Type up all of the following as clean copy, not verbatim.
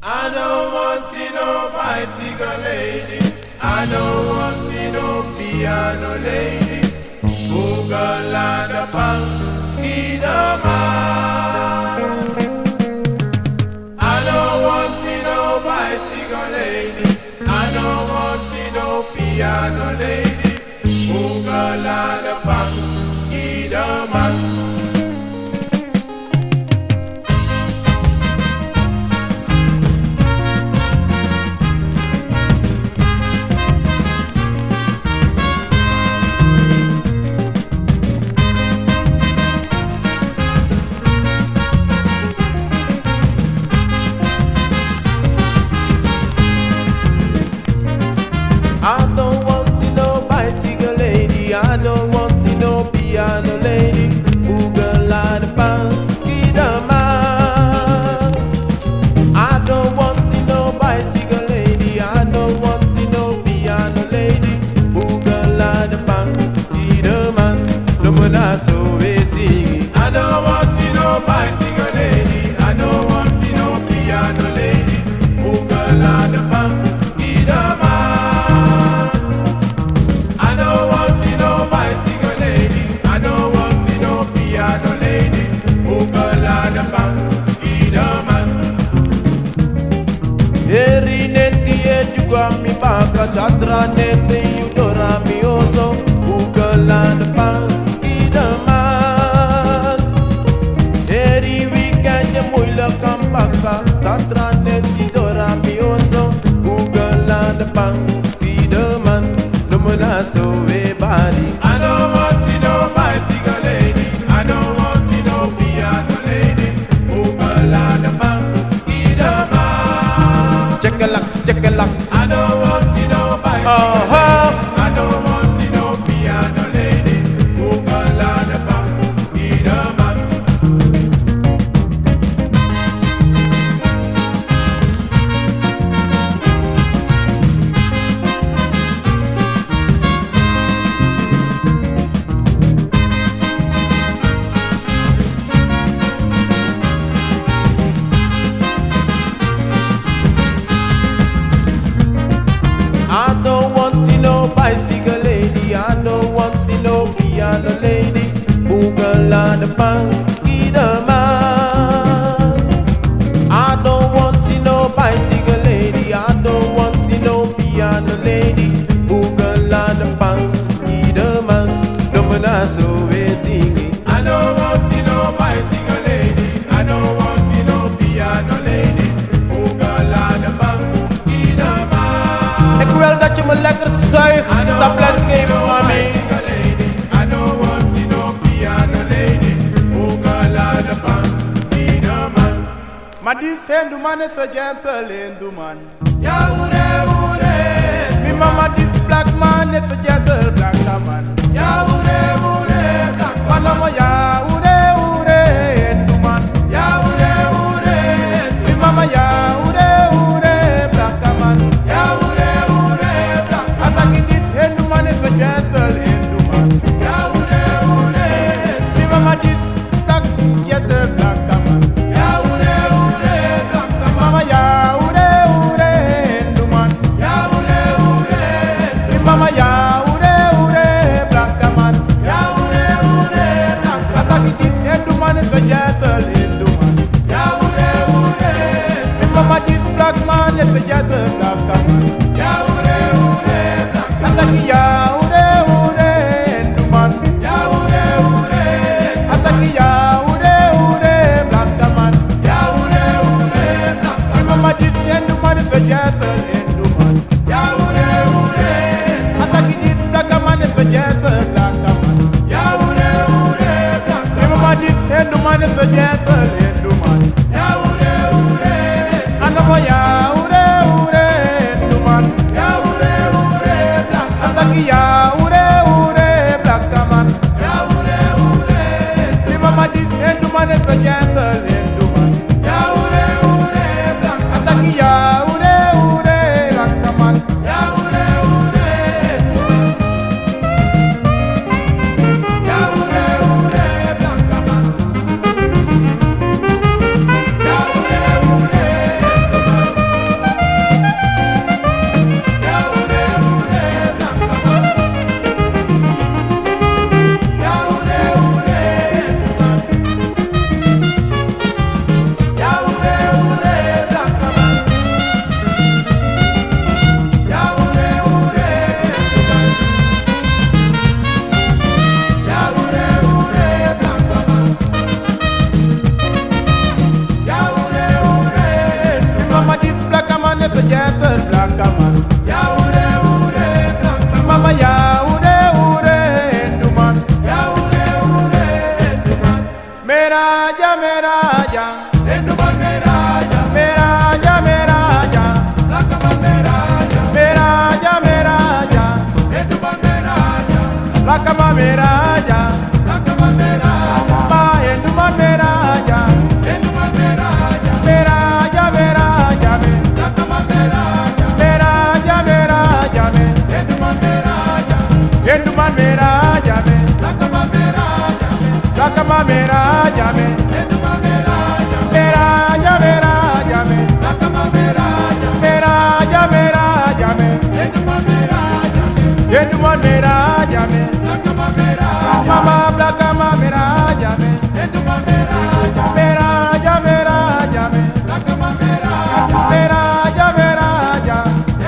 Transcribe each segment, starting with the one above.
I don't want to see no bicycle lady. I don't want to see no piano lady. Google and the funky the man. I don't want to see no bicycle lady. I don't want to see no piano lady. Google and the funky the man. I don't want to see no bicycle lady. I don't want to see no piano lady. Google and the Pansky the man. I don't want to see no bicycle lady. I don't want to see no piano lady. Google and the Pansky the man. No more that's so easy. I don't want to see no bicycle lady. I don't want to see no piano lady. Google and the funky the man. Eri neti e juga mi baka chadra neti udora mi oso Google and Pansky the man. Eri weekend ya muila kampaka chadra neti dora mi oso Google and Pansky the man. Lumuna so we body. I don't want to see no bicycle lady. I don't want to see no piano lady. Google and Pansky the man. Check a luck. I don't want to see no bicycle lady. I don't want to see no piano lady. Google and Pansky the man. I don't want to see no bicycle lady. I don't want to see no piano lady. Google and the Pansky the man. I don't want to see no bicycle lady. I don't want to see no piano lady. Google and the Pansky the man. No man so we sing. I don't want to see no bicycle lady. I don't want to see no piano lady. Google and the funky the man. Ik wil dat je me lekker zuigt. Dat blijft geen mami. I don't want to see no piano lady. Google and the funky the man. Maar die Hindu man is a gentle Hindu man. Ya ure ure. Me mama this black man is a gentle black man. Ya ure ure. Black man. Manamo ya ure ure Hindu man. Ya ure ure. Me mama ya ure ure black man. Ya ure ure. Black man. Ataki this Hindu man is a gentle Hindu man. Ya ure ure. Me mama this black gentle black man. Ya ure ure. Black man. Mama ya ure ure Hindu man. Ya ure ure. Me mama ya ure ure black man. Ya ure ure. Black man. Ataki this Hindu man is a gentle Hindu man. Ya ure ure. Me mama this black man is a gentle black man. Ya ure ure. Black man. Ataki ya ure ure Hindu man. Ya ure ure. Ataki ya ure ure black man. Ya ure ure. Black Me man. mama this Hindu man is a gentle Hindu man. Ya ure ure. Ataki this black man is a gentle black man. Ya ure ure. Black Me mama this Hindu man is a gentle Hindu man. Ya ure ure. Anamo ya ure ure Hindu man. Ya ure ure. Black man. Ataki ya ure ure black man. Ya ure ure. Me mama this Hindu man is a gentle Hindu man. Ya ure ure. Black man. Ataki ya ure ure black man. Ya ure ure. Ya ure ure. Black man. Ya ure ure. Meraja, meraja, Enduman meraja, meraja, meraja, lakaman meraja, meraja, meraja, enduman meraja, lakama meraja, lakaman meraja, ma enduman meraja, enduman meraja, meraja, meraja, me, lakaman meraja, meraja, meraja, me, enduman meraja, enduman meraja, me, lakaman meraja, lakama meraja, me, enduman meraja, meraja, meraja, me, lakaman meraja, meraja, meraja, me, enduman meraja, enduman meraja, me, lakaman meraja, mama blakama meraja, me, enduman meraja, meraja, meraja, me, lakaman meraja, meraja, meraja,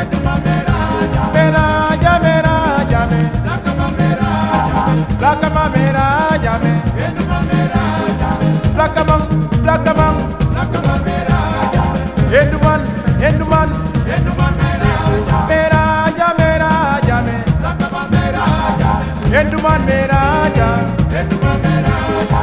enduman meraja, meraja, meraja, me, lakaman meraja, lakama meraja, me, enduman meraja, lakamang, lakamang, lakaman meraja, enduman, enduman, enduman meraja, meraja, meraja, me, lakaman meraja, enduman meraja. enduman meraja.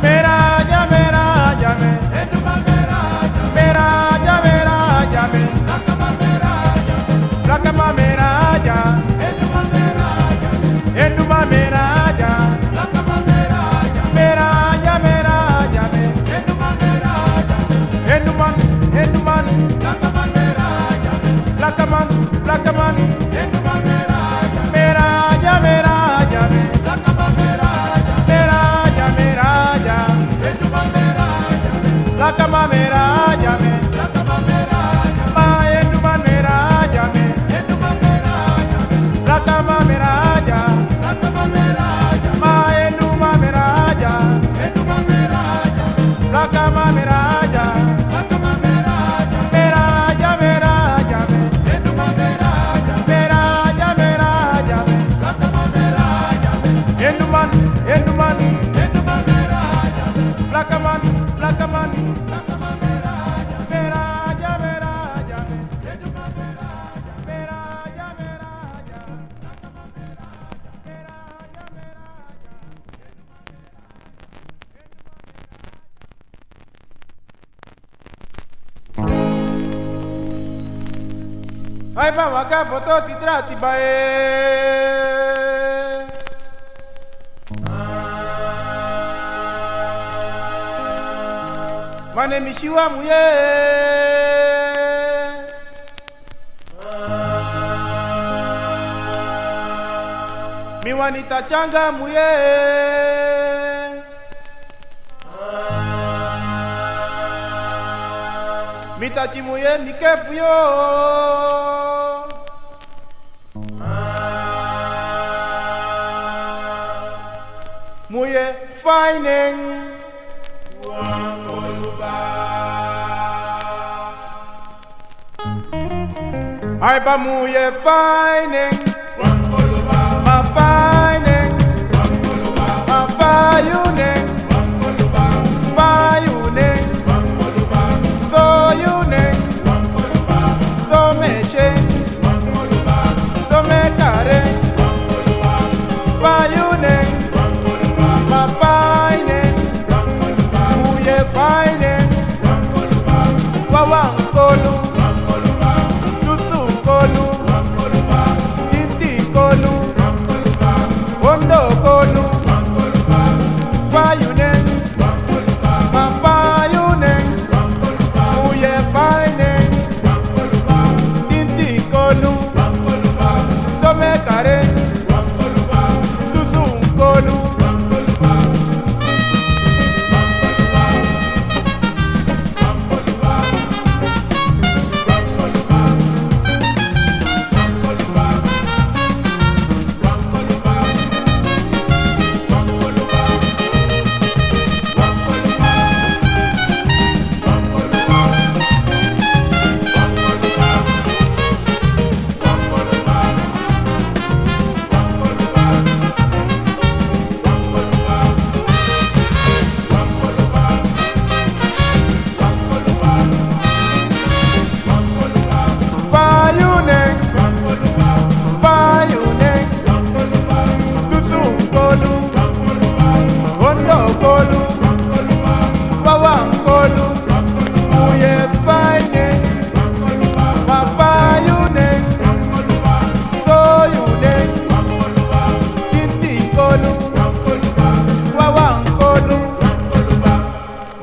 Meraja, meraja, me, meraja, meraja, me, lakama meraja, enduman meraja, meraja, meraja, me, enduman, enduman, lakaman, lakaman, meraja, meraja, me, meraja, meraja, lakama meraja, me, ma enduman meraja, me, lakama meraja, ma enduman meraja, lakama meraja, meraja, meraja, me, meraja, meraja, me, enduman, enduman, lakaman, lakaman, meraja, meraja, me, meraja, meraja, Ai ba waka foto sitra tibae Mane mishiwa muye Miwani tachanga muye Mitachi muye mikefu yo Muye fining Ai ba muye fining Ma fining Ma fayuning Fayuning So yuning So meche So mekare Fayuning Ma fining Muye fining Wawankolu Tusukolu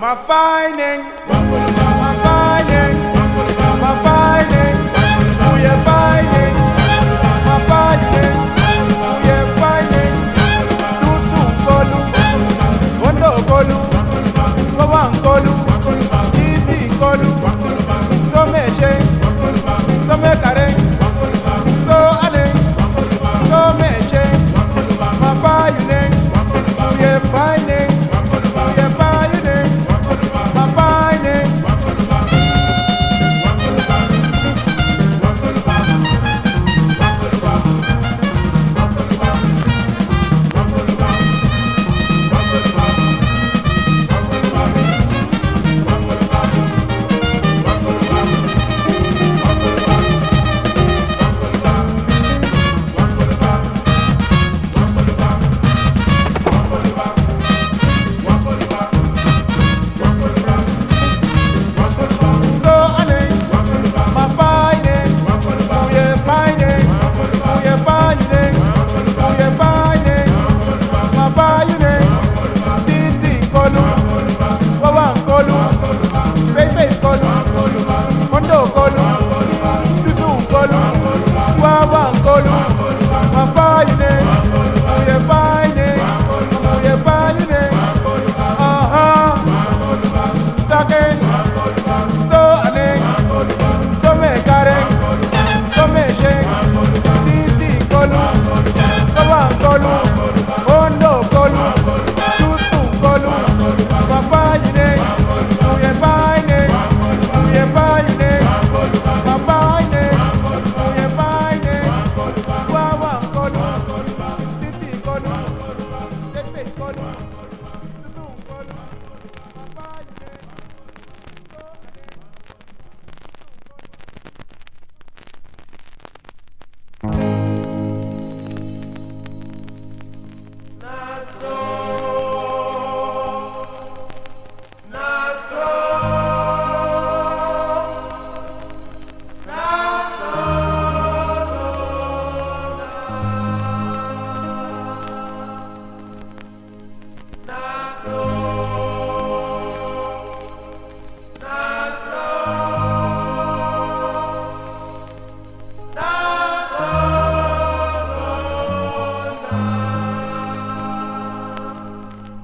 my finding, my finding, my finding, who you finding, my finding, who you finding, Tusu Kolu, Ondo Kolu, Kowan Kolu, Ibi Kolu, Someche, Somekare, So Ale, Someche, my finding, who you finding, who you finding, my finding.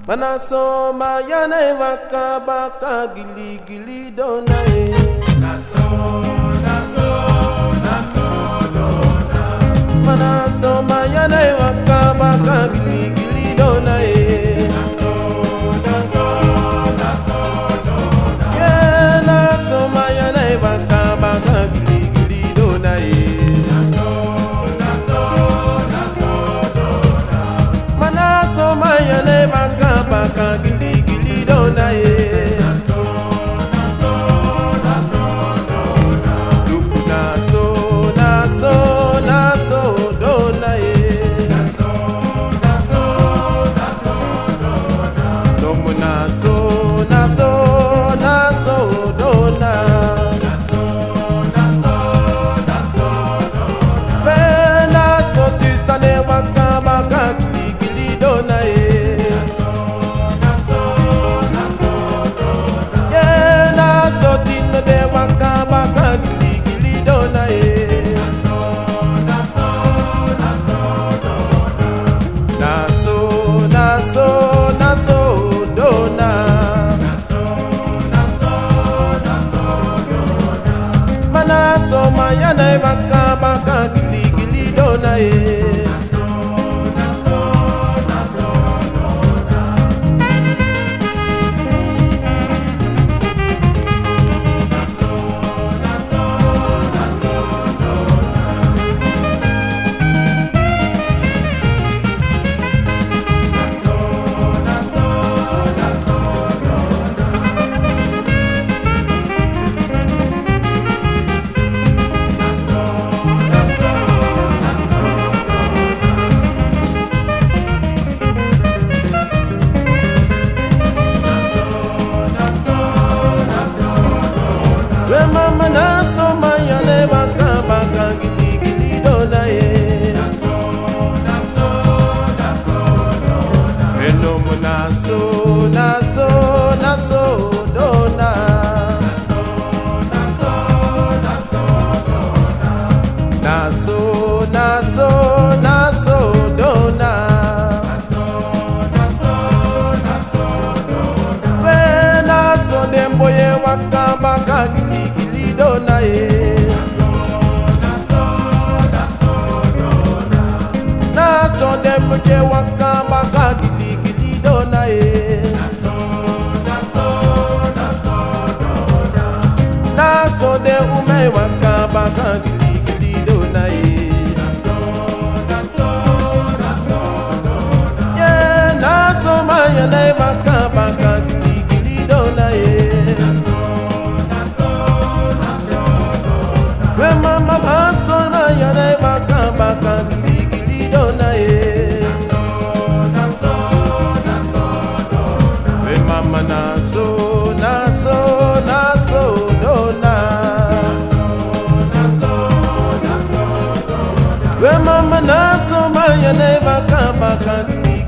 Manaso mayane waka baka gili gili dona e. Naso, naso, naso, dona. Manaso mayane waka baka gili gili dona e. Naso, naso, naso, dona. Yeah, naso mayane waka baka gili gili dona e. Naso, naso, naso, dona. Manaso mayane waka baka gili gili dona e. Naso, naso, naso, dona. Lupu naso, naso, naso dona e. Naso, naso, naso, dona. Nomu naso, naso, naso dona. Naso, naso, naso, dona. Be naso sisane waka baka gili gili dona e. Naso, naso, naso, dona. Yeah, naso tino de waka baka gili gili dona e. Naso, naso, naso, dona. Naso, naso, naso dona. Naso, naso, naso, dona. Manaso mayane waka baka gili gili dona e. Naso, naso, naso, dona. Naso, naso, naso, Naso, naso, naso. dem je waka baka gili gili dona naso de ume waka baka gili gili dona yeah naso maya ne waka baka gili gili dona we mama naso maya ne waka baka gili gili dona we mama naso naso naso dona we mama naso maya ne waka baka gili